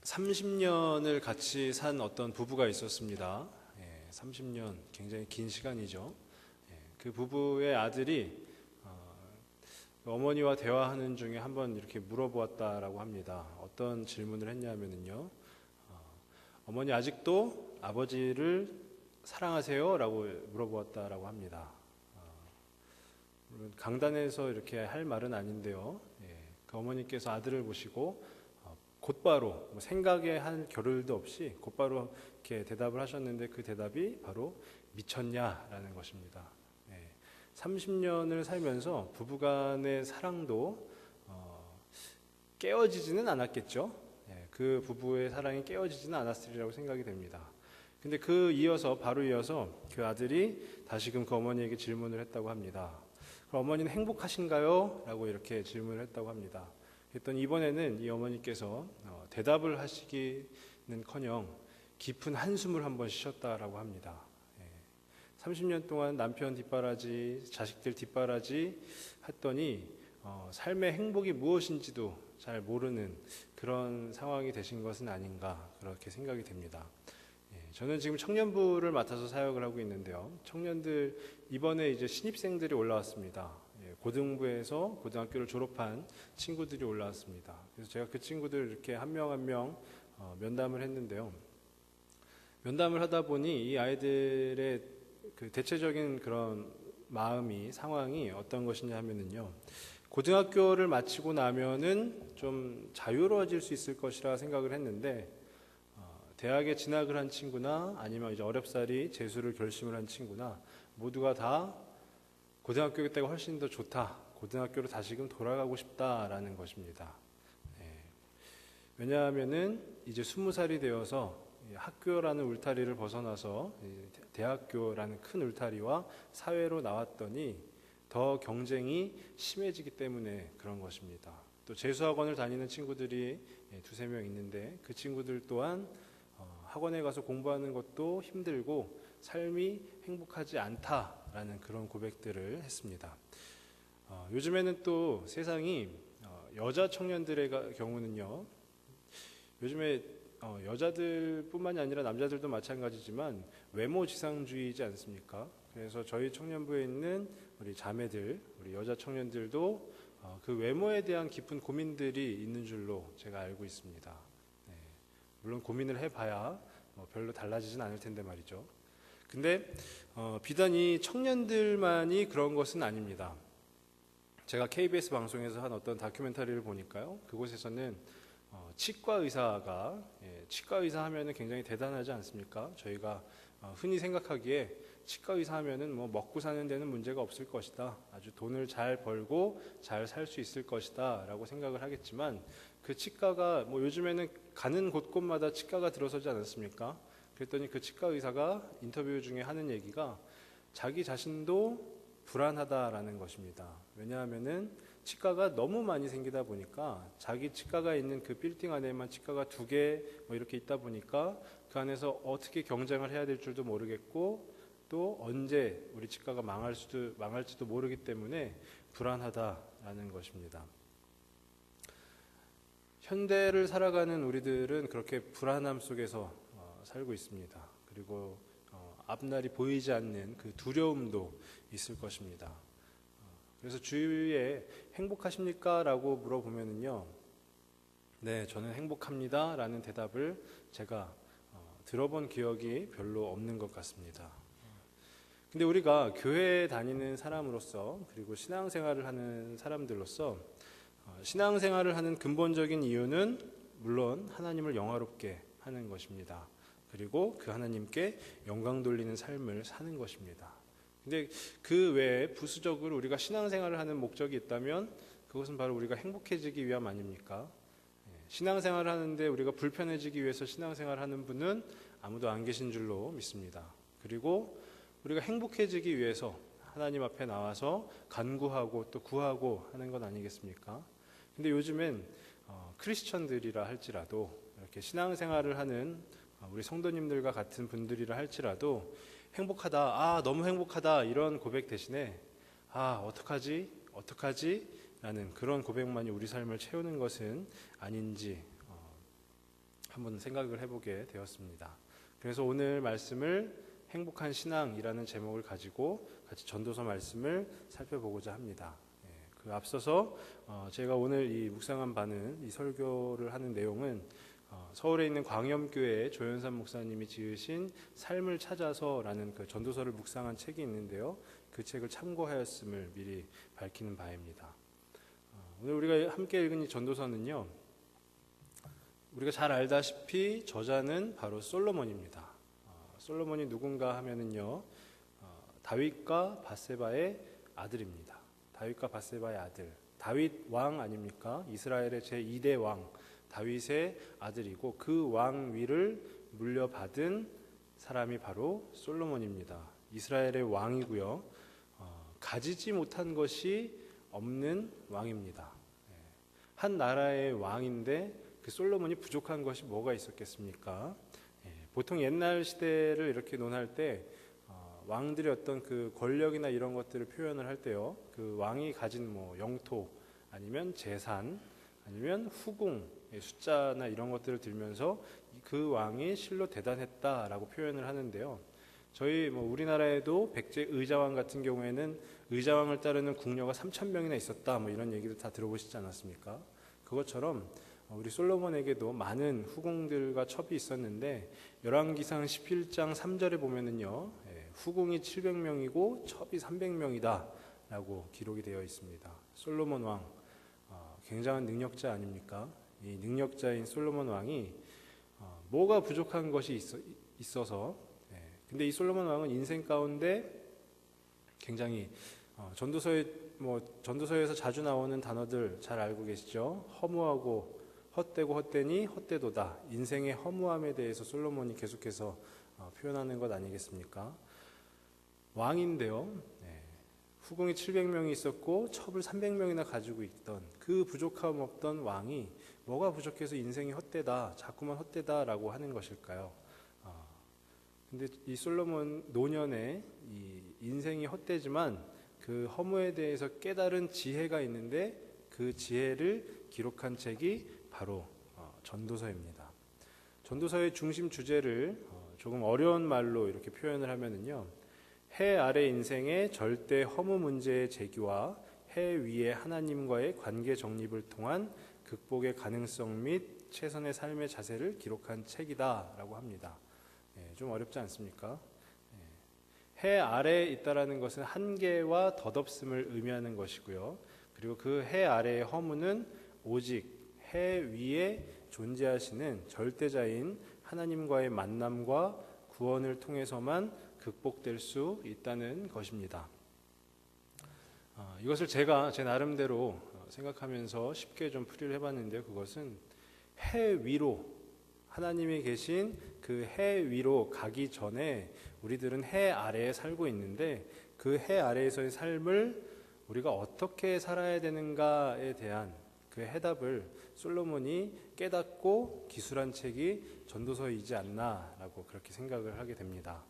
30년을 같이 산 어떤 부부가 있었습니다. 30년 굉장히 긴 시간이죠. 그 부부의 아들이 어머니와 대화하는 중에 한번 이렇게 물어보았다라고 합니다. 어떤 질문을 했냐면요, 어머니 아직도 아버지를 사랑하세요? 라고 물어보았다라고 합니다. 물론 강단에서 이렇게 할 말은 아닌데요. 그 어머니께서 아들을 보시고 곧바로 생각에 한 겨를도 없이 곧바로 이렇게 대답을 하셨는데, 그 대답이 바로 미쳤냐라는 것입니다. 30년을 살면서 부부간의 사랑도 깨어지지는 않았겠죠. 그 부부의 사랑이 깨어지지는 않았으리라고 생각이 됩니다. 근데 바로 이어서 그 아들이 다시금 그 어머니에게 질문을 했다고 합니다. 그럼 어머니는 행복하신가요? 라고 이렇게 질문을 했다고 합니다. 그랬더니 이번에는 이 어머니께서 대답을 하시기는커녕 깊은 한숨을 한번 쉬셨다라고 합니다. 30년 동안 남편 뒷바라지, 자식들 뒷바라지 했더니 삶의 행복이 무엇인지도 잘 모르는 그런 상황이 되신 것은 아닌가, 그렇게 생각이 됩니다. 저는 지금 청년부를 맡아서 사역을 하고 있는데요. 청년들, 이번에 이제 신입생들이 올라왔습니다. 고등부에서 고등학교를 졸업한 친구들이 올라왔습니다. 그래서 제가 그 친구들 이렇게 한 명 한 명 면담을 했는데요. 면담을 하다 보니 이 아이들의 그 대체적인 그런 상황이 어떤 것이냐 하면은요, 고등학교를 마치고 나면은 좀 자유로워질 수 있을 것이라 생각을 했는데, 대학에 진학을 한 친구나 아니면 이제 어렵사리 재수를 결심을 한 친구나 모두가 다 고등학교 때가 훨씬 더 좋다, 고등학교로 다시금 돌아가고 싶다라는 것입니다. 왜냐하면은 이제 20살이 되어서 학교라는 울타리를 벗어나서 대학교라는 큰 울타리와 사회로 나왔더니 더 경쟁이 심해지기 때문에 그런 것입니다. 또 재수학원을 다니는 친구들이 두세 명 있는데, 그 친구들 또한 학원에 가서 공부하는 것도 힘들고 삶이 행복하지 않다라는 그런 고백들을 했습니다. 요즘에는 또 세상이 여자 청년들의 경우는요, 요즘에 여자들뿐만이 아니라 남자들도 마찬가지지만 외모지상주의이지 않습니까? 그래서 저희 청년부에 있는 우리 자매들, 우리 여자 청년들도 그 외모에 대한 깊은 고민들이 있는 줄로 제가 알고 있습니다. 물론 고민을 해봐야 별로 달라지진 않을 텐데 말이죠. 근데 비단 이 청년들만이 그런 것은 아닙니다. 제가 KBS 방송에서 한 어떤 다큐멘터리를 보니까요, 그곳에서는 치과 의사가, 치과 의사 하면은 굉장히 대단하지 않습니까? 저희가 흔히 생각하기에 치과 의사 하면은 뭐 먹고 사는 데는 문제가 없을 것이다, 아주 돈을 잘 벌고 잘 살 수 있을 것이다 라고 생각을 하겠지만, 그 치과가 요즘에는 가는 곳곳마다 치과가 들어서지 않았습니까? 그랬더니 그 치과 의사가 인터뷰 중에 하는 얘기가 자기 자신도 불안하다라는 것입니다. 왜냐하면은 치과가 너무 많이 생기다 보니까, 자기 치과가 있는 그 빌딩 안에만 치과가 2개 이렇게 있다 보니까 그 안에서 어떻게 경쟁을 해야 될 줄도 모르겠고, 또 언제 우리 치과가 망할지도 모르기 때문에 불안하다라는 것입니다. 현대를 살아가는 우리들은 그렇게 불안함 속에서 살고 있습니다. 그리고 앞날이 보이지 않는 그 두려움도 있을 것입니다. 그래서 주위에 행복하십니까? 라고 물어보면은요, 네, 저는 행복합니다 라는 대답을 제가 들어본 기억이 별로 없는 것 같습니다. 근데 우리가 교회에 다니는 사람으로서, 그리고 신앙생활을 하는 사람들로서, 신앙생활을 하는 근본적인 이유는 물론 하나님을 영화롭게 하는 것입니다. 그리고 그 하나님께 영광 돌리는 삶을 사는 것입니다. 근데 그 외에 부수적으로 우리가 신앙생활을 하는 목적이 있다면 그것은 바로 우리가 행복해지기 위함 아닙니까? 신앙생활을 하는데 우리가 불편해지기 위해서 신앙생활을 하는 분은 아무도 안 계신 줄로 믿습니다. 그리고 우리가 행복해지기 위해서 하나님 앞에 나와서 간구하고 또 구하고 하는 건 아니겠습니까? 근데 요즘엔 크리스천들이라 할지라도, 이렇게 신앙생활을 하는 우리 성도님들과 같은 분들이라 할지라도 행복하다, 너무 행복하다 이런 고백 대신에 어떡하지 라는 그런 고백만이 우리 삶을 채우는 것은 아닌지 한번 생각을 해보게 되었습니다. 그래서 오늘 말씀을 행복한 신앙이라는 제목을 가지고 같이 전도서 말씀을 살펴보고자 합니다. 그 앞서서 제가 오늘 이 묵상한 바는, 이 설교를 하는 내용은 서울에 있는 광염교회 조연산 목사님이 지으신 삶을 찾아서라는 그 전도서를 묵상한 책이 있는데요. 그 책을 참고하였음을 미리 밝히는 바입니다. 오늘 우리가 함께 읽은 이 전도서는요, 우리가 잘 알다시피 저자는 바로 솔로몬입니다. 솔로몬이 누군가 하면은요, 다윗과 밧세바의 아들입니다. 다윗과 밧세바의 아들, 다윗 왕 아닙니까? 이스라엘의 제2대 왕 다윗의 아들이고, 그 왕 위를 물려받은 사람이 바로 솔로몬입니다. 이스라엘의 왕이고요, 가지지 못한 것이 없는 왕입니다. 한 나라의 왕인데 그 솔로몬이 부족한 것이 뭐가 있었겠습니까? 보통 옛날 시대를 이렇게 논할 때 왕들의 어떤 그 권력이나 이런 것들을 표현을 할 때요, 그 왕이 가진 뭐 영토 아니면 재산 아니면 후궁 숫자나 이런 것들을 들면서 그 왕이 실로 대단했다라고 표현을 하는데요. 저희 뭐 우리나라에도 백제 의자왕 같은 경우에는 의자왕을 따르는 궁녀가 3,000명이나 있었다, 뭐 이런 얘기도 다 들어보시지 않았습니까? 그것처럼 우리 솔로몬에게도 많은 후궁들과 첩이 있었는데, 열왕기상 11장 3절에 보면은요, 후궁이 700명이고 첩이 300명이다 라고 기록이 되어 있습니다. 솔로몬 왕, 굉장한 능력자 아닙니까? 이 능력자인 솔로몬 왕이 뭐가 부족한 것이 있어서, 근데 이 솔로몬 왕은 인생 가운데 굉장히 전도서에서 자주 나오는 단어들 잘 알고 계시죠? 허무하고 헛되고 헛되니 헛되도다. 인생의 허무함에 대해서 솔로몬이 계속해서 표현하는 것 아니겠습니까? 왕인데요, 후궁이 700명이 있었고 첩을 300명이나 가지고 있던 그 부족함 없던 왕이 뭐가 부족해서 인생이 헛되다, 자꾸만 헛되다라고 하는 것일까요? 근데 이 솔로몬 노년에 이 인생이 헛되지만 그 허무에 대해서 깨달은 지혜가 있는데, 그 지혜를 기록한 책이 바로 전도서입니다. 전도서의 중심 주제를 조금 어려운 말로 이렇게 표현을 하면은요, 해 아래 인생의 절대 허무 문제의 제기와 해 위의 하나님과의 관계 정립을 통한 극복의 가능성 및 최선의 삶의 자세를 기록한 책이다라고 합니다. 좀 어렵지 않습니까? 해 아래에 있다라는 것은 한계와 덧없음을 의미하는 것이고요. 그리고 그 해 아래의 허무는 오직 해 위에 존재하시는 절대자인 하나님과의 만남과 구원을 통해서만 극복될 수 있다는 것입니다. 이것을 제가 제 나름대로 생각하면서 쉽게 좀 풀이를 해봤는데요. 그것은 해 위로, 하나님이 계신 그 해 위로 가기 전에 우리들은 해 아래에 살고 있는데, 그 해 아래에서의 삶을 우리가 어떻게 살아야 되는가에 대한 그 해답을 솔로몬이 깨닫고 기술한 책이 전도서이지 않나라고 그렇게 생각을 하게 됩니다.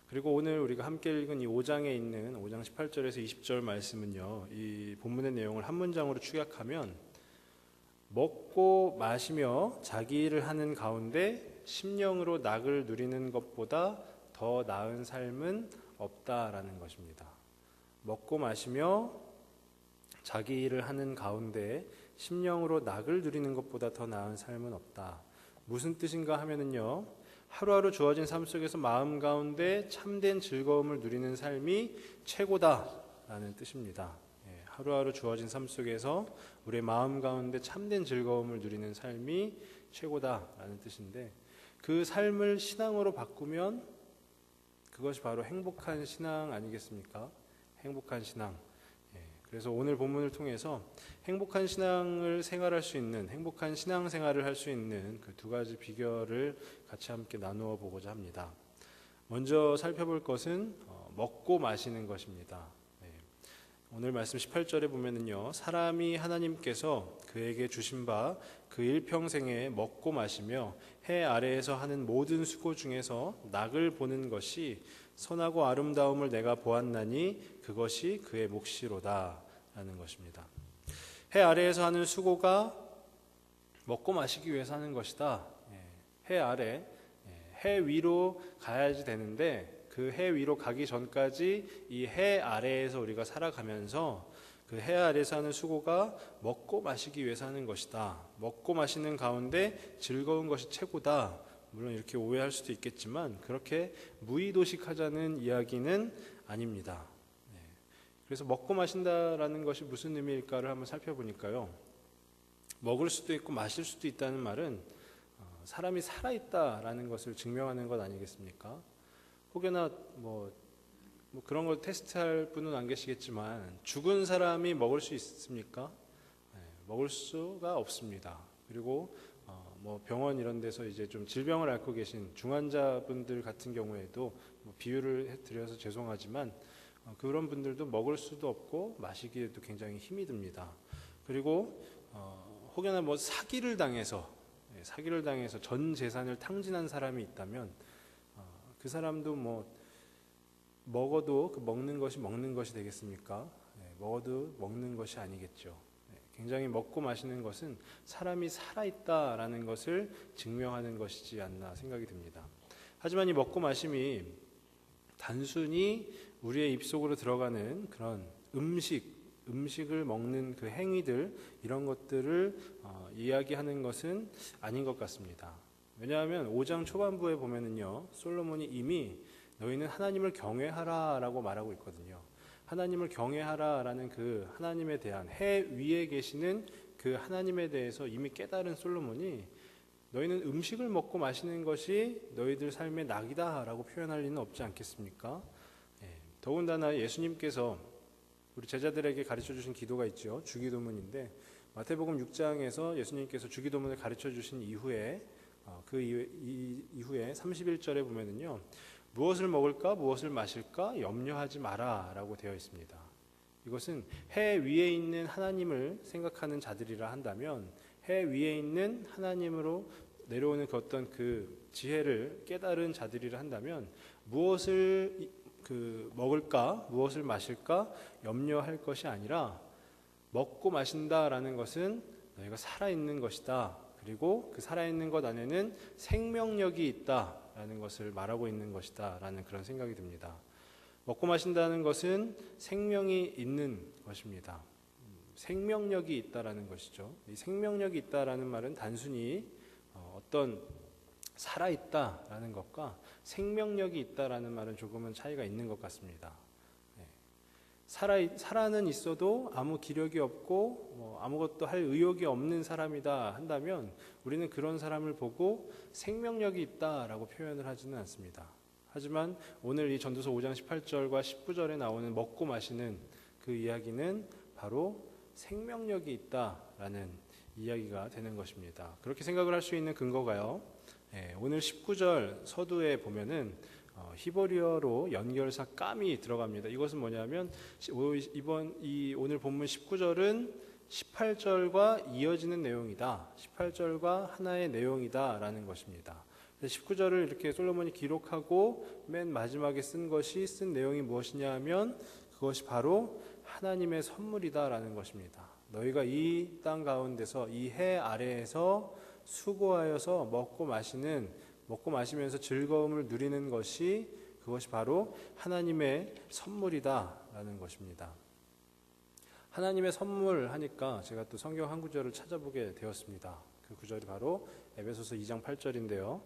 그리고 오늘 우리가 함께 읽은 이 5장에 있는 5장 18절에서 20절 말씀은요, 이 본문의 내용을 한 문장으로 축약하면, 먹고 마시며 자기 일을 하는 가운데 심령으로 낙을 누리는 것보다 더 나은 삶은 없다라는 것입니다. 먹고 마시며 자기 일을 하는 가운데 심령으로 낙을 누리는 것보다 더 나은 삶은 없다. 무슨 뜻인가 하면은요, 하루하루 주어진 삶 속에서 마음 가운데 참된 즐거움을 누리는 삶이 최고다라는 뜻입니다. 하루하루 주어진 삶 속에서 우리의 마음 가운데 참된 즐거움을 누리는 삶이 최고다라는 뜻인데, 그 삶을 신앙으로 바꾸면 그것이 바로 행복한 신앙 아니겠습니까? 행복한 신앙. 그래서 오늘 본문을 통해서 행복한 신앙을 생활할 수 있는, 행복한 신앙 생활을 할 수 있는 그 두 가지 비결을 같이 함께 나누어 보고자 합니다. 먼저 살펴볼 것은 먹고 마시는 것입니다. 오늘 말씀 18절에 보면은요, 사람이 하나님께서 그에게 주신 바 그 일평생에 먹고 마시며 해 아래에서 하는 모든 수고 중에서 낙을 보는 것이 선하고 아름다움을 내가 보았나니 그것이 그의 몫이로다 라는 것입니다. 해 아래에서 하는 수고가 먹고 마시기 위해서 하는 것이다. 해 아래, 해 위로 가야지 되는데 그 해 위로 가기 전까지 이 해 아래에서 우리가 살아가면서 그 해 아래에서 하는 수고가 먹고 마시기 위해서 하는 것이다. 먹고 마시는 가운데 즐거운 것이 최고다. 물론 이렇게 오해할 수도 있겠지만 그렇게 무의도식하자는 이야기는 아닙니다. 그래서 먹고 마신다라는 것이 무슨 의미일까를 한번 살펴보니까요. 먹을 수도 있고 마실 수도 있다는 말은 사람이 살아있다라는 것을 증명하는 것 아니겠습니까? 혹여나 뭐 그런 걸 테스트할 분은 안 계시겠지만 죽은 사람이 먹을 수 있습니까? 먹을 수가 없습니다. 그리고 뭐 병원 이런 데서 이제 좀 질병을 앓고 계신 중환자분들 같은 경우에도 뭐 비유를 드려서 죄송하지만 그런 분들도 먹을 수도 없고 마시기에도 굉장히 힘이 듭니다. 그리고 혹여나 뭐 사기를 당해서 전 재산을 탕진한 사람이 있다면 그 사람도 뭐 먹어도 그 먹는 것이 되겠습니까? 먹어도 먹는 것이 아니겠죠. 굉장히 먹고 마시는 것은 사람이 살아있다라는 것을 증명하는 것이지 않나 생각이 듭니다. 하지만 이 먹고 마심이 단순히 우리의 입속으로 들어가는 그런 음식을 먹는 그 행위들 이런 것들을 이야기하는 것은 아닌 것 같습니다. 왜냐하면 5장 초반부에 보면은요, 솔로몬이 이미 너희는 하나님을 경외하라라고 말하고 있거든요. 하나님을 경외하라라는 그 하나님에 대한 해 위에 계시는 그 하나님에 대해서 이미 깨달은 솔로몬이 너희는 음식을 먹고 마시는 것이 너희들 삶의 낙이다라고 표현할 리는 없지 않겠습니까? 더군다나 예수님께서 우리 제자들에게 가르쳐 주신 기도가 있죠. 주기도문인데 마태복음 6장에서 예수님께서 주기도문을 가르쳐 주신 이후에 그 이후에 31절에 보면은요. 무엇을 먹을까 무엇을 마실까 염려하지 마라 라고 되어 있습니다. 이것은 해 위에 있는 하나님을 생각하는 자들이라 한다면 해 위에 있는 하나님으로 내려오는 그 어떤 그 지혜를 깨달은 자들이라 한다면 무엇을 먹을까 무엇을 마실까 염려할 것이 아니라 먹고 마신다라는 것은 너희가 살아있는 것이다. 그리고 그 살아있는 것 안에는 생명력이 있다라는 것을 말하고 있는 것이다 라는 그런 생각이 듭니다. 먹고 마신다는 것은 생명이 있는 것입니다. 생명력이 있다라는 것이죠. 이 생명력이 있다라는 말은 단순히 어떤 살아있다라는 것과 생명력이 있다라는 말은 조금은 차이가 있는 것 같습니다. 살아는 있어도 아무 기력이 없고 아무것도 할 의욕이 없는 사람이다 한다면 우리는 그런 사람을 보고 생명력이 있다라고 표현을 하지는 않습니다. 하지만 오늘 이 전도서 5장 18절과 19절에 나오는 먹고 마시는 그 이야기는 바로 생명력이 있다라는 이야기가 되는 것입니다. 그렇게 생각을 할 수 있는 근거가요. 오늘 19절 서두에 보면은 히브리어로 연결사 깜이 들어갑니다. 이것은 뭐냐면 오늘 본문 19절은 18절과 이어지는 내용이다. 18절과 하나의 내용이다라는 것입니다. 19절을 이렇게 솔로몬이 기록하고 맨 마지막에 쓴 내용이 무엇이냐 하면 그것이 바로 하나님의 선물이다라는 것입니다. 너희가 이 땅 가운데서 이 해 아래에서 수고하여서 먹고 마시면서 즐거움을 누리는 그것이 바로 하나님의 선물이다라는 것입니다. 하나님의 선물 하니까 제가 또 성경 한 구절을 찾아보게 되었습니다. 그 구절이 바로 에베소서 2장 8절인데요.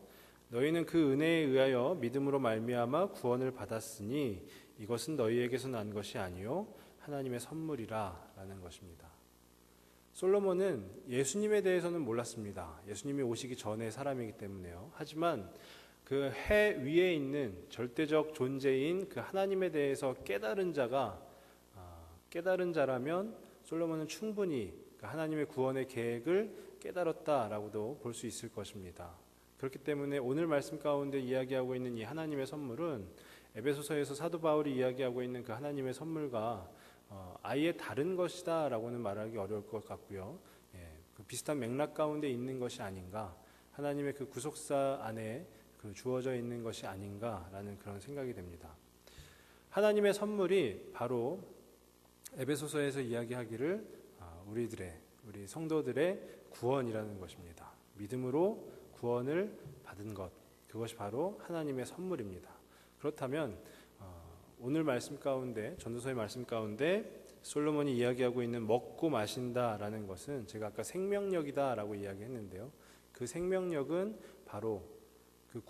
너희는 그 은혜에 의하여 믿음으로 말미암아 구원을 받았으니 이것은 너희에게서 난 것이 아니요 하나님의 선물이라 라는 것입니다. 솔로몬은 예수님에 대해서는 몰랐습니다. 예수님이 오시기 전의 사람이기 때문에요. 하지만 그 해 위에 있는 절대적 존재인 그 하나님에 대해서 깨달은 자라면 솔로몬은 충분히 하나님의 구원의 계획을 깨달았다라고도 볼 수 있을 것입니다. 그렇기 때문에 오늘 말씀 가운데 이야기하고 있는 이 하나님의 선물은 에베소서에서 사도 바울이 이야기하고 있는 그 하나님의 선물과 아예 다른 것이다 라고는 말하기 어려울 것 같고요. 그 비슷한 맥락 가운데 있는 것이 아닌가, 하나님의 그 구속사 안에 주어져 있는 것이 아닌가 라는 그런 생각이 됩니다. 하나님의 선물이 바로 에베소서에서 이야기하기를 우리 성도들의 구원이라는 것입니다. 믿음으로 구원을 받은 것, 그것이 바로 하나님의 선물입니다. 그렇다면 오늘 말씀 가운데, 전도서의 말씀 가운데 솔로몬이 이야기하고 있는 먹고 마신다라는 것은 제가 아까 생명력이다라고 이야기했는데요. 그 생명력은 바로 그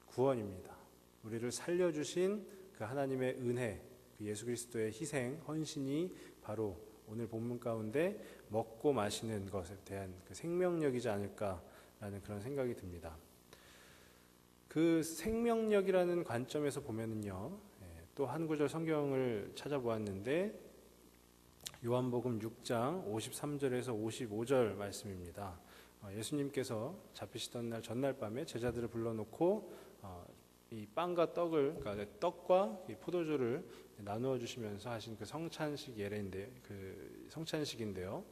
구원입니다. 우리를 살려주신 그 하나님의 은혜, 그 예수 그리스도의 희생, 헌신이 바로 오늘 본문 가운데 먹고 마시는 것에 대한 그 생명력이지 않을까라는 그런 생각이 듭니다. 그 생명력이라는 관점에서 보면은요, 또 한 구절 성경을 찾아보았는데 요한복음 6장 53절에서 55절 말씀입니다. 예수님께서 잡히시던 날 전날 밤에 제자들을 불러놓고 이 빵과 떡을, 그러니까 떡과 이 포도주를 나누어 주시면서 하신 그 성찬식 예례인데, 그 성찬식인데요.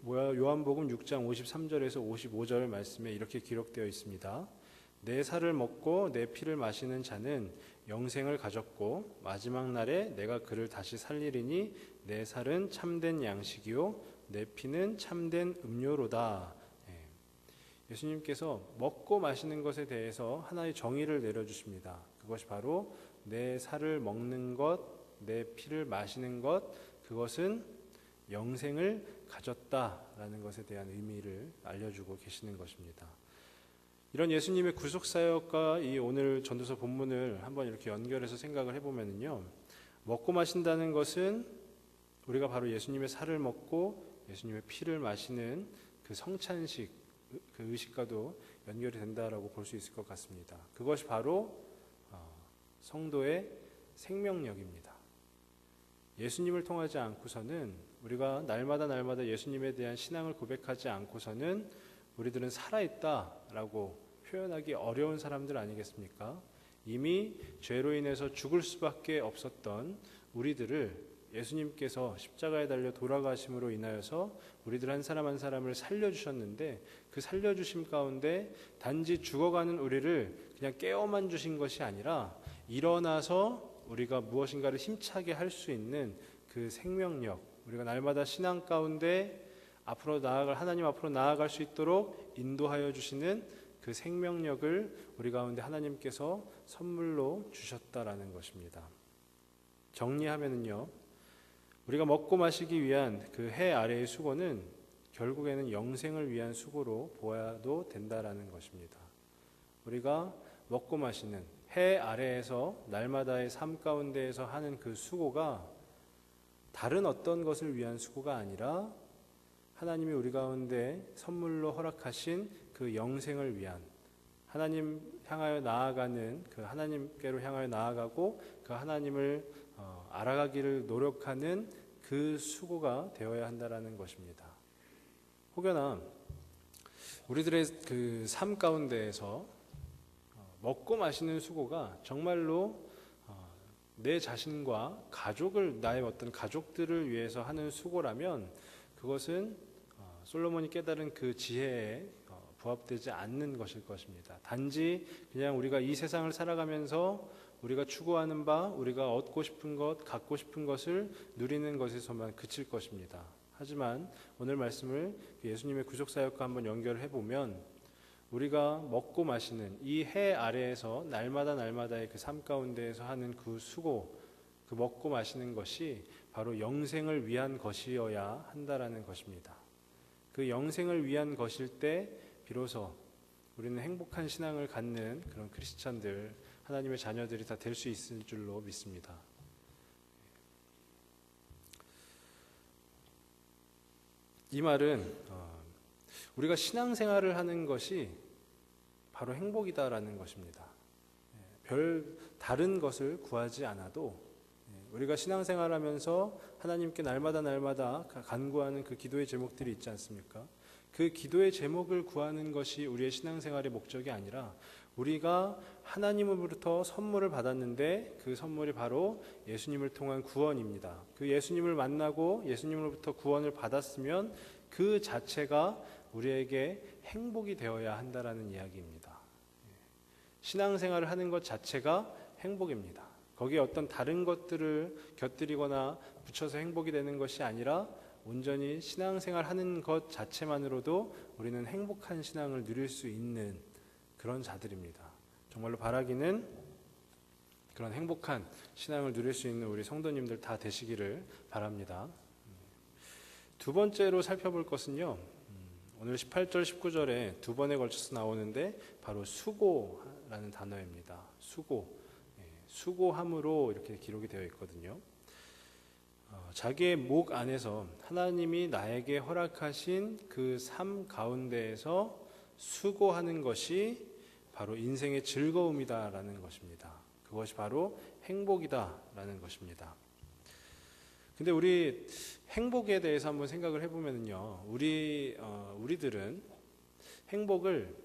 요한복음 6장 53절에서 55절 말씀에 이렇게 기록되어 있습니다. 내 살을 먹고 내 피를 마시는 자는 영생을 가졌고 마지막 날에 내가 그를 다시 살리리니 내 살은 참된 양식이요 내 피는 참된 음료로다. 예수님께서 먹고 마시는 것에 대해서 하나의 정의를 내려주십니다. 그것이 바로 내 살을 먹는 것, 내 피를 마시는 것, 그것은 영생을 가졌다라는 것에 대한 의미를 알려주고 계시는 것입니다. 이런 예수님의 구속사역과 이 오늘 전도서 본문을 한번 이렇게 연결해서 생각을 해보면요, 먹고 마신다는 것은 우리가 바로 예수님의 살을 먹고 예수님의 피를 마시는 그 성찬식, 그 의식과도 연결이 된다라고 볼 수 있을 것 같습니다. 그것이 바로 성도의 생명력입니다. 예수님을 통하지 않고서는, 우리가 날마다 예수님에 대한 신앙을 고백하지 않고서는 우리들은 살아있다라고 표현하기 어려운 사람들 아니겠습니까? 이미 죄로 인해서 죽을 수밖에 없었던 우리들을 예수님께서 십자가에 달려 돌아가심으로 인하여서 우리들 한 사람 한 사람을 살려주셨는데, 그 살려주심 가운데 단지 죽어가는 우리를 그냥 깨어만 주신 것이 아니라 일어나서 우리가 무엇인가를 힘차게 할 수 있는 그 생명력, 우리가 날마다 신앙 가운데 앞으로 나아갈, 하나님 앞으로 나아갈 수 있도록 인도하여 주시는 그 생명력을 우리 가운데 하나님께서 선물로 주셨다라는 것입니다. 정리하면은요, 우리가 먹고 마시기 위한 그 해 아래의 수고는 결국에는 영생을 위한 수고로 보아도 된다라는 것입니다. 우리가 먹고 마시는 해 아래에서 날마다의 삶 가운데에서 하는 그 수고가 다른 어떤 것을 위한 수고가 아니라 하나님이 우리 가운데 선물로 허락하신 그 영생을 위한, 하나님 향하여 나아가는, 그 하나님께로 향하여 나아가고 그 하나님을 알아가기를 노력하는 그 수고가 되어야 한다라는 것입니다. 혹여나 우리들의 그 삶 가운데에서 먹고 마시는 수고가 정말로 내 자신과 가족을, 나의 어떤 가족들을 위해서 하는 수고라면 그것은 솔로몬이 깨달은 그 지혜에 부합되지 않는 것일 것입니다. 단지 그냥 우리가 이 세상을 살아가면서 우리가 추구하는 바, 우리가 얻고 싶은 것, 갖고 싶은 것을 누리는 것에서만 그칠 것입니다. 하지만 오늘 말씀을 예수님의 구속사역과 한번 연결해 보면 우리가 먹고 마시는 이 해 아래에서 날마다의 그 삶 가운데에서 하는 그 수고, 그 먹고 마시는 것이 바로 영생을 위한 것이어야 한다라는 것입니다. 그 영생을 위한 것일 때 비로소 우리는 행복한 신앙을 갖는 그런 크리스찬들, 하나님의 자녀들이 다 될 수 있을 줄로 믿습니다. 이 말은 우리가 신앙생활을 하는 것이 바로 행복이다라는 것입니다. 별 다른 것을 구하지 않아도 우리가 신앙생활하면서 하나님께 날마다 간구하는 그 기도의 제목들이 있지 않습니까? 그 기도의 제목을 구하는 것이 우리의 신앙생활의 목적이 아니라 우리가 하나님으로부터 선물을 받았는데 그 선물이 바로 예수님을 통한 구원입니다. 그 예수님을 만나고 예수님으로부터 구원을 받았으면 그 자체가 우리에게 행복이 되어야 한다라는 이야기입니다. 신앙생활을 하는 것 자체가 행복입니다. 거기에 어떤 다른 것들을 곁들이거나 붙여서 행복이 되는 것이 아니라 온전히 신앙생활 하는 것 자체만으로도 우리는 행복한 신앙을 누릴 수 있는 그런 자들입니다. 정말로 바라기는 그런 행복한 신앙을 누릴 수 있는 우리 성도님들 다 되시기를 바랍니다. 두 번째로 살펴볼 것은요, 오늘 18절 19절에 두 번에 걸쳐서 나오는데 바로 수고라는 단어입니다. 수고함으로 이렇게 기록이 되어 있거든요. 자기의 목 안에서 하나님이 나에게 허락하신 그 삶 가운데에서 수고하는 것이 바로 인생의 즐거움이다라는 것입니다. 그것이 바로 행복이다라는 것입니다. 근데 우리 행복에 대해서 한번 생각을 해보면요, 우리들은 행복을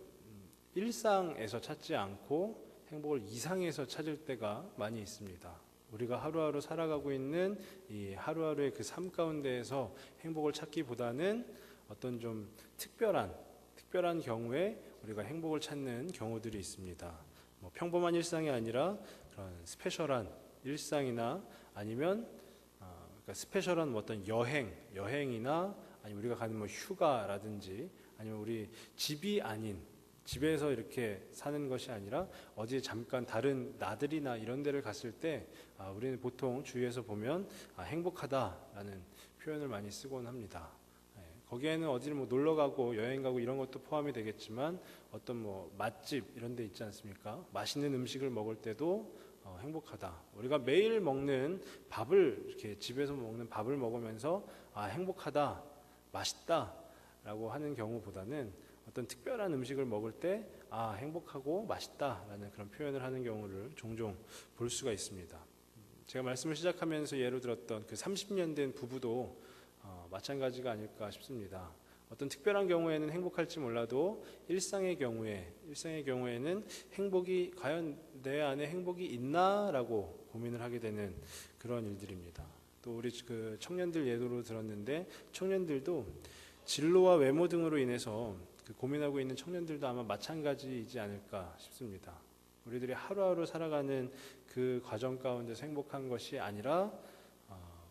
일상에서 찾지 않고 행복을 이상에서 찾을 때가 많이 있습니다. 우리가 하루하루 살아가고 있는 이 하루하루의 그 삶 가운데에서 행복을 찾기보다는 어떤 좀 특별한 경우에 우리가 행복을 찾는 경우들이 있습니다. 뭐 평범한 일상이 아니라 그런 스페셜한 일상이나 아니면 그러니까 스페셜한 어떤 여행이나 아니면 우리가 가는 뭐 휴가라든지 아니면 우리 집이 아닌 집에서 이렇게 사는 것이 아니라 어디 잠깐 다른 나들이나 이런 데를 갔을 때 우리는 보통 주위에서 보면 행복하다라는 표현을 많이 쓰곤 합니다. 거기에는 어디를 뭐 놀러 가고 여행 가고 이런 것도 포함이 되겠지만 어떤 뭐 맛집 이런 데 있지 않습니까? 맛있는 음식을 먹을 때도 행복하다. 우리가 매일 먹는 밥을 이렇게 집에서 먹는 밥을 먹으면서 행복하다, 맛있다라고 하는 경우보다는 어떤 특별한 음식을 먹을 때 행복하고 맛있다라는 그런 표현을 하는 경우를 종종 볼 수가 있습니다. 제가 말씀을 시작하면서 예로 들었던 그 30년 된 부부도 마찬가지가 아닐까 싶습니다. 어떤 특별한 경우에는 행복할지 몰라도 일상의 경우에는 행복이 과연 내 안에 행복이 있나라고 고민을 하게 되는 그런 일들입니다. 또 우리 그 청년들 예로 들었는데 청년들도 진로와 외모 등으로 인해서 그 고민하고 있는 청년들도 아마 마찬가지이지 않을까 싶습니다. 우리들이 하루하루 살아가는 그 과정 가운데서 행복한 것이 아니라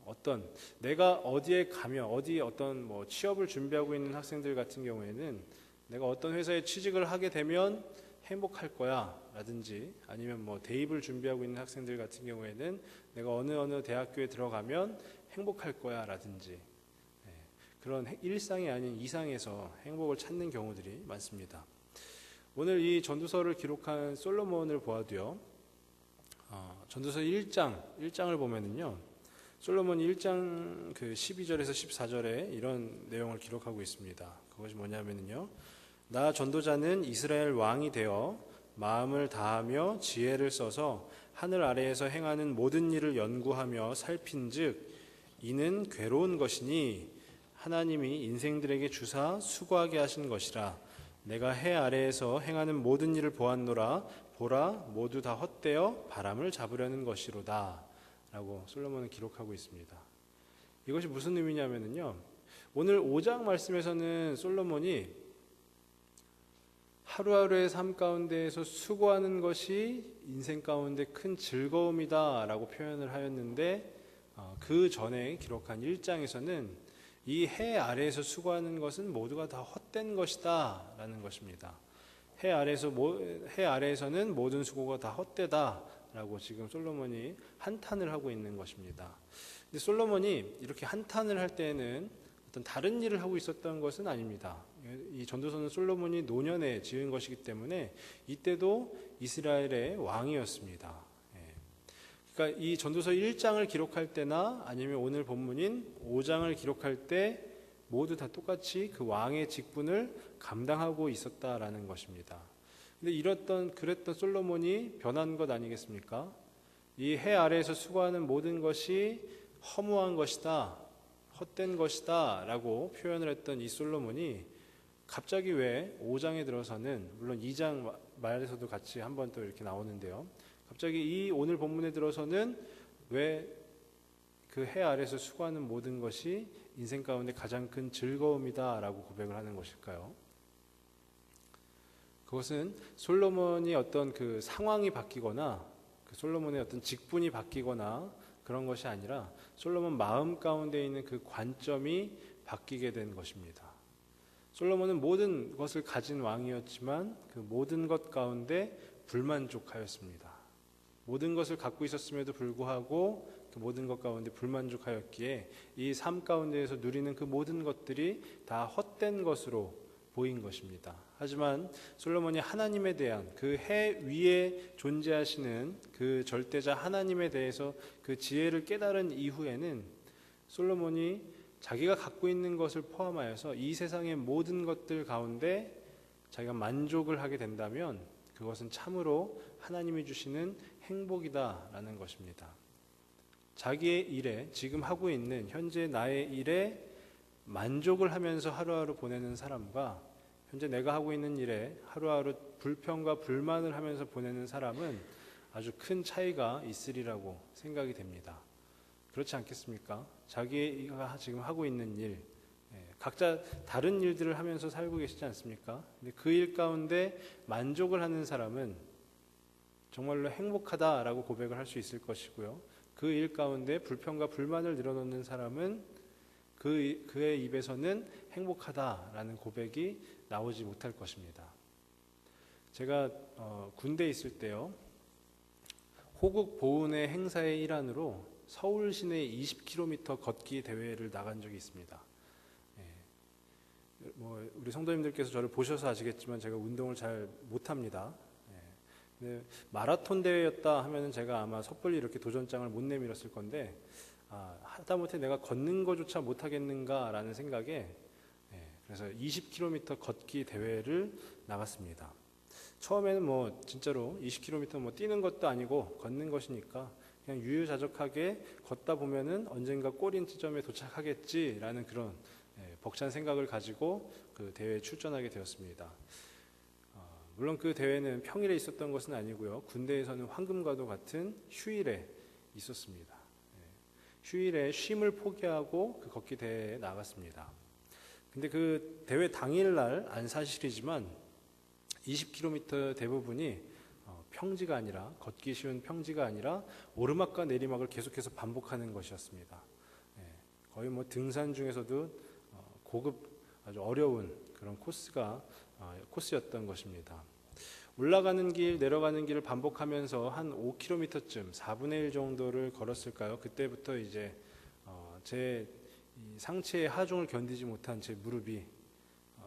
어떤 내가 어디에 가면 어떤 뭐 취업을 준비하고 있는 학생들 같은 경우에는 내가 어떤 회사에 취직을 하게 되면 행복할 거야 라든지 아니면 뭐 대입을 준비하고 있는 학생들 같은 경우에는 내가 어느 대학교에 들어가면 행복할 거야 라든지 그런 일상이 아닌 이상에서 행복을 찾는 경우들이 많습니다. 오늘 이 전도서를 기록한 솔로몬을 보아도요, 전도서 1장을 보면은요, 솔로몬이 1장 그 12절에서 14절에 이런 내용을 기록하고 있습니다. 그것이 뭐냐면요, 나 전도자는 이스라엘 왕이 되어 마음을 다하며 지혜를 써서 하늘 아래에서 행하는 모든 일을 연구하며 살핀즉 이는 괴로운 것이니 하나님이 인생들에게 주사 수고하게 하신 것이라. 내가 해 아래에서 행하는 모든 일을 보았노라. 보라, 모두 다 헛되어 바람을 잡으려는 것이로다 라고 솔로몬은 기록하고 있습니다. 이것이 무슨 의미냐면요, 오늘 5장 말씀에서는 솔로몬이 하루하루의 삶 가운데에서 수고하는 것이 인생 가운데 큰 즐거움이다 라고 표현을 하였는데, 그 전에 기록한 1장에서는 이 해 아래에서 수고하는 것은 모두가 다 헛된 것이다 라는 것입니다. 해 아래에서는 모든 수고가 다 헛되다 라고 지금 솔로몬이 한탄을 하고 있는 것입니다. 근데 솔로몬이 이렇게 한탄을 할 때에는 어떤 다른 일을 하고 있었던 것은 아닙니다. 이 전도서는 솔로몬이 노년에 지은 것이기 때문에 이때도 이스라엘의 왕이었습니다. 그러니까 이 전도서 1장을 기록할 때나 아니면 오늘 본문인 5장을 기록할 때 모두 다 똑같이 그 왕의 직분을 감당하고 있었다라는 것입니다. 근데 그랬던 솔로몬이 변한 것 아니겠습니까? 이 해 아래에서 수고하는 모든 것이 허무한 것이다, 헛된 것이다 라고 표현을 했던 이 솔로몬이 갑자기 왜 5장에 들어서는, 물론 2장 말에서도 같이 한번 또 이렇게 나오는데요, 갑자기 이 오늘 본문에 들어서는 왜 그 해 아래에서 수고하는 모든 것이 인생 가운데 가장 큰 즐거움이다 라고 고백을 하는 것일까요? 그것은 솔로몬이 어떤 그 상황이 바뀌거나 그 솔로몬의 어떤 직분이 바뀌거나 그런 것이 아니라 솔로몬 마음 가운데 있는 그 관점이 바뀌게 된 것입니다. 솔로몬은 모든 것을 가진 왕이었지만 그 모든 것 가운데 불만족하였습니다. 모든 것을 갖고 있었음에도 불구하고 그 모든 것 가운데 불만족하였기에 이 삶 가운데에서 누리는 그 모든 것들이 다 헛된 것으로 보인 것입니다. 하지만 솔로몬이 하나님에 대한 그 해 위에 존재하시는 그 절대자 하나님에 대해서 그 지혜를 깨달은 이후에는 솔로몬이 자기가 갖고 있는 것을 포함하여서 이 세상의 모든 것들 가운데 자기가 만족을 하게 된다면 그것은 참으로 하나님이 주시는 행복이다라는 것입니다. 자기의 일에, 지금 하고 있는 현재 나의 일에 만족을 하면서 하루하루 보내는 사람과 현재 내가 하고 있는 일에 하루하루 불평과 불만을 하면서 보내는 사람은 아주 큰 차이가 있으리라고 생각이 됩니다. 그렇지 않겠습니까? 자기가 지금 하고 있는 일, 각자 다른 일들을 하면서 살고 계시지 않습니까? 근데 그 일 가운데 만족을 하는 사람은 정말로 행복하다라고 고백을 할 수 있을 것이고요. 그 일 가운데 불평과 불만을 늘어놓는 사람은 그의 입에서는 행복하다라는 고백이 나오지 못할 것입니다. 제가 군대에 있을 때요, 호국 보훈의 행사의 일환으로 서울 시내 20km 걷기 대회를 나간 적이 있습니다. 우리 성도님들께서 저를 보셔서 아시겠지만 제가 운동을 잘 못합니다. 근데 마라톤 대회였다 하면은 제가 아마 섣불리 이렇게 도전장을 못 내밀었을 건데, 하다못해 내가 걷는 것조차 못하겠는가라는 생각에 그래서 20km 걷기 대회를 나갔습니다. 처음에는 진짜로 20km 뛰는 것도 아니고 걷는 것이니까 그냥 유유자적하게 걷다 보면은 언젠가 골인 지점에 도착하겠지라는 그런 벅찬 생각을 가지고 그 대회에 출전하게 되었습니다. 물론 그 대회는 평일에 있었던 것은 아니고요. 군대에서는 황금과도 같은 휴일에 있었습니다. 휴일에 쉼을 포기하고 그 걷기 대회에 나갔습니다. 근데 그 대회 당일날 안사실이지만 20km 대부분이 평지가 아니라, 걷기 쉬운 평지가 아니라 오르막과 내리막을 계속해서 반복하는 것이었습니다. 거의 등산 중에서도 고급 아주 어려운 그런 코스였던 것입니다. 올라가는 길, 내려가는 길을 반복하면서 한 5km쯤, 4분의 1 정도를 걸었을까요? 그때부터 이제 제 상체의 하중을 견디지 못한 제 무릎이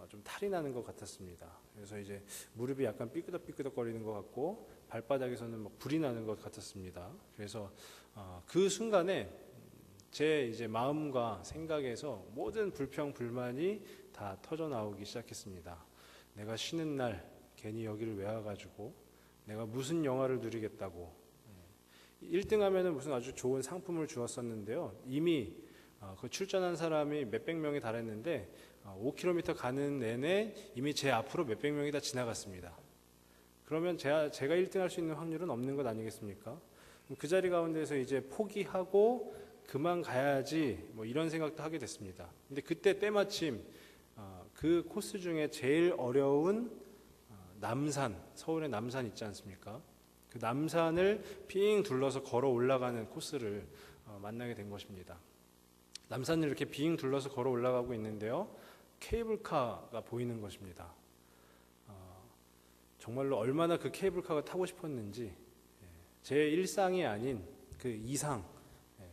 좀 탈이 나는 것 같았습니다. 그래서 이제 무릎이 약간 삐끄덕삐끄덕 거리는 것 같고 발바닥에서는 불이 나는 것 같았습니다. 그래서 그 순간에 제 이제 마음과 생각에서 모든 불평, 불만이 다 터져 나오기 시작했습니다. 내가 쉬는 날 괜히 여기를 왜 와가지고, 내가 무슨 영화를 누리겠다고. 1등 하면은 무슨 아주 좋은 상품을 주었었는데요. 이미 그 출전한 사람이 몇백 명에 달했는데 5km 가는 내내 이미 제 앞으로 몇백 명이 다 지나갔습니다. 그러면 제가 1등 할 수 있는 확률은 없는 것 아니겠습니까? 그 자리 가운데서 이제 포기하고 그만 가야지 이런 생각도 하게 됐습니다. 근데 그때 때마침 그 코스 중에 제일 어려운 남산, 서울의 남산 있지 않습니까? 그 남산을 빙 둘러서 걸어 올라가는 코스를 만나게 된 것입니다. 남산을 이렇게 빙 둘러서 걸어 올라가고 있는데요, 케이블카가 보이는 것입니다. 정말로 얼마나 그 케이블카가 타고 싶었는지, 제 일상이 아닌 그 이상,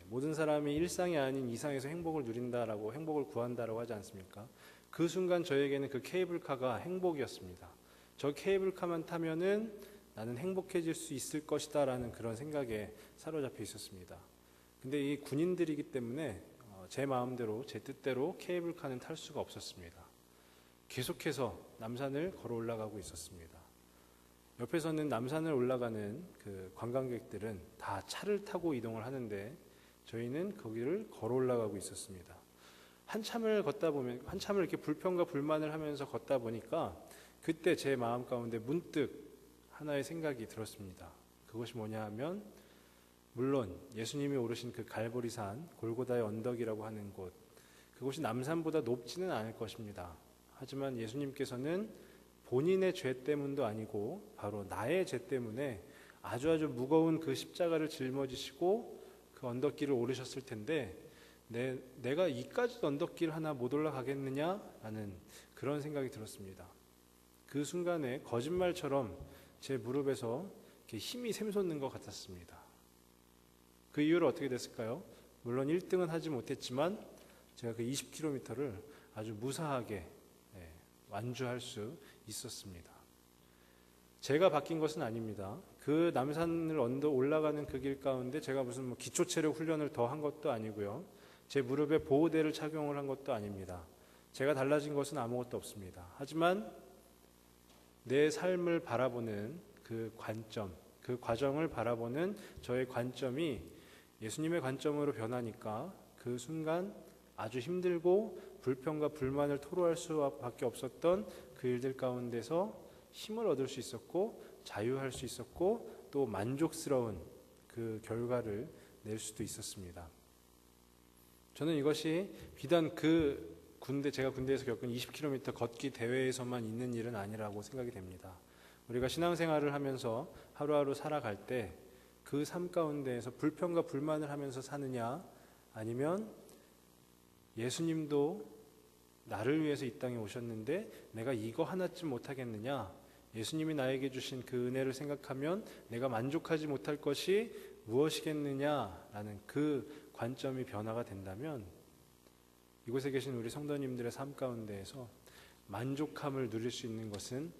모든 사람이 일상이 아닌 이상에서 행복을 누린다라고, 행복을 구한다라고 하지 않습니까? 그 순간 저에게는 그 케이블카가 행복이었습니다. 저 케이블카만 타면은 나는 행복해질 수 있을 것이다 라는 그런 생각에 사로잡혀 있었습니다. 근데 이 군인들이기 때문에 제 마음대로, 제 뜻대로 케이블카는 탈 수가 없었습니다. 계속해서 남산을 걸어 올라가고 있었습니다. 옆에서는 남산을 올라가는 그 관광객들은 다 차를 타고 이동을 하는데 저희는 거기를 걸어 올라가고 있었습니다. 한참을 이렇게 불평과 불만을 하면서 걷다 보니까 그때 제 마음 가운데 문득 하나의 생각이 들었습니다. 그것이 뭐냐 하면, 물론 예수님이 오르신 그 갈보리산, 골고다의 언덕이라고 하는 곳, 그곳이 남산보다 높지는 않을 것입니다. 하지만 예수님께서는 본인의 죄 때문도 아니고 바로 나의 죄 때문에 아주 무거운 그 십자가를 짊어지시고 그 언덕길을 오르셨을 텐데 내가 이까지 언덕길 하나 못 올라가겠느냐라는 그런 생각이 들었습니다. 그 순간에 거짓말처럼 제 무릎에서 이렇게 힘이 샘솟는 것 같았습니다. 그 이후로 어떻게 됐을까요? 물론 1등은 하지 못했지만 제가 그 20km를 아주 무사하게 완주할 수 있었습니다. 제가 바뀐 것은 아닙니다. 그 남산을 언덕 올라가는 그 길 가운데 제가 무슨 기초체력 훈련을 더 한 것도 아니고요. 제 무릎에 보호대를 착용을 한 것도 아닙니다. 제가 달라진 것은 아무것도 없습니다. 하지만 내 삶을 바라보는 그 관점, 그 과정을 바라보는 저의 관점이 예수님의 관점으로 변하니까 그 순간 아주 힘들고 불평과 불만을 토로할 수밖에 없었던 그 일들 가운데서 힘을 얻을 수 있었고 자유할 수 있었고 또 만족스러운 그 결과를 낼 수도 있었습니다. 저는 이것이 비단 제가 군대에서 겪은 20km 걷기 대회에서만 있는 일은 아니라고 생각이 됩니다. 우리가 신앙생활을 하면서 하루하루 살아갈 때 그 삶 가운데에서 불평과 불만을 하면서 사느냐, 아니면 예수님도 나를 위해서 이 땅에 오셨는데 내가 이거 하나쯤 못하겠느냐, 예수님이 나에게 주신 그 은혜를 생각하면 내가 만족하지 못할 것이 무엇이겠느냐라는 그 관점이 변화가 된다면 이곳에 계신 우리 성도님들의 삶 가운데에서 만족함을 누릴 수 있는 것은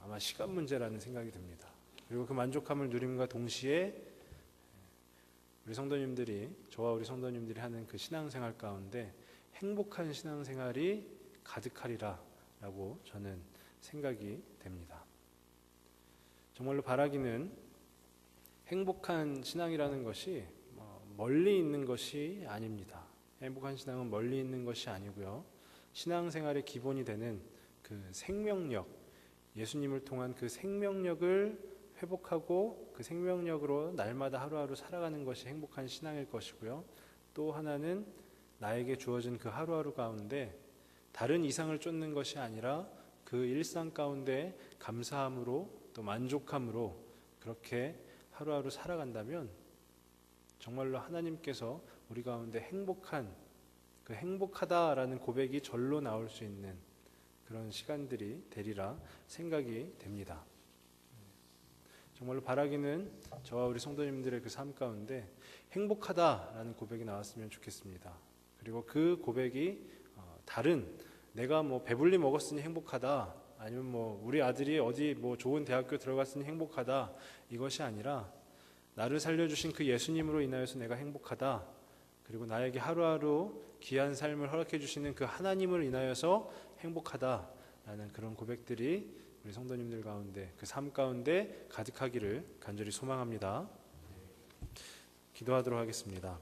아마 시간 문제라는 생각이 듭니다. 그리고 그 만족함을 누림과 동시에 우리 성도님들이, 저와 우리 성도님들이 하는 그 신앙생활 가운데 행복한 신앙생활이 가득하리라 라고 저는 생각이 됩니다. 정말로 바라기는 행복한 신앙이라는 것이 멀리 있는 것이 아닙니다. 행복한 신앙은 멀리 있는 것이 아니고요. 신앙생활의 기본이 되는 그 생명력, 예수님을 통한 그 생명력을 회복하고 그 생명력으로 날마다 하루하루 살아가는 것이 행복한 신앙일 것이고요. 또 하나는 나에게 주어진 그 하루하루 가운데 다른 이상을 쫓는 것이 아니라 그 일상 가운데 감사함으로 또 만족함으로 그렇게 하루하루 살아간다면 정말로 하나님께서 우리 가운데 행복하다라는 고백이 절로 나올 수 있는 그런 시간들이 되리라 생각이 됩니다. 정말로 바라기는 저와 우리 성도님들의 그 삶 가운데 행복하다라는 고백이 나왔으면 좋겠습니다. 그리고 그 고백이 다른 내가 배불리 먹었으니 행복하다, 아니면 우리 아들이 어디 좋은 대학교 들어갔으니 행복하다, 이것이 아니라 나를 살려주신 그 예수님으로 인하여서 내가 행복하다, 그리고 나에게 하루하루 귀한 삶을 허락해 주시는 그 하나님을 인하여서 행복하다라는 그런 고백들이 우리 성도님들 가운데 그 삶 가운데 가득하기를 간절히 소망합니다. 기도하도록 하겠습니다.